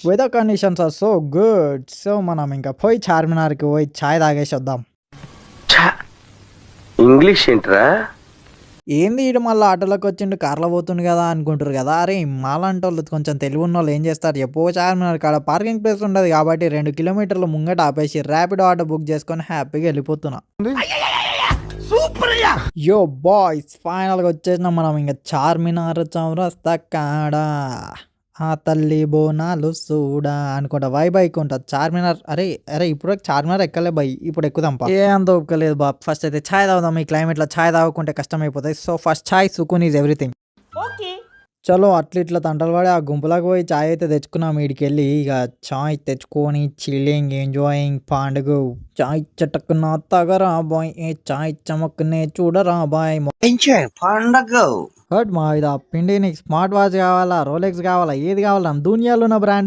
Weather conditions are so good. So మనం ఇంకా పోయి చార్మినార్కి పోయి ఛాయ్ తాగేసి వద్దాం. ఇంగ్లీష్ ఏంట్రా? ఏంది ఈడు మళ్ళీ ఆటోలోకి వచ్చిండు కార్లో పోతుండు కదా అనుకుంటారు కదా. అరే మాలాంటి వాళ్ళు కొంచెం తెలివి ఉన్న వాళ్ళు ఏం చేస్తారు చెప్పు, చార్మినార్ కాడ పార్కింగ్ ప్లేస్ ఉండదు కాబట్టి 2 కిలోమీటర్ల ముంగట ఆపేసి ర్యాపిడో ఆటో బుక్ చేసుకొని హ్యాపీగా వెళ్ళిపోతున్నా. యో బాయ్స్ ఫైనల్గా వచ్చేసినాం మనం ఇంకా చార్మినార్ చౌరస్తా కాడ. ఆ తల్లి బోనాలు చూడా అనుకుంటా వైబ్ ఉంటుంది చార్మినార్. అరే అరే ఇప్పుడు చార్మినార్ ఎక్కలే బై, ఇప్పుడు ఎక్కుదాంపా. ఏ అంత ఒప్పుకోలేదు బాబ్. ఫస్ట్ అయితే ఛాయ్ తాగుదాం. ఈ క్లైమేట్లో ఛాయ్ తాగకుంటే కష్టం అయిపోతాయి. సో ఫస్ట్ ఛాయ్ సుకూన్ ఈజ్ ఎవ్రీథింగ్. చలో అట్లా ఇట్లా తంటలు పడి ఆ గుంపులకు పోయి ఛాయ్ అయితే తెచ్చుకున్నాం. వీడికి వెళ్ళి ఇక ఛాయ్ తెచ్చుకొని చిల్లింగ్ ఎంజాయింగ్ పండుగ. ఛాయ్ చటక్కున తగరా బాయ్, ఏ ఛాయ్ చమక్కునే చూడరా బాయ్. పండగ హట్ మా ఇది పిండి. నీకు స్మార్ట్ వాచ్ కావాలా, రోలెక్స్ కావాలా, ఏది కావాలా దునియాలో ఉన్న బ్రాండ్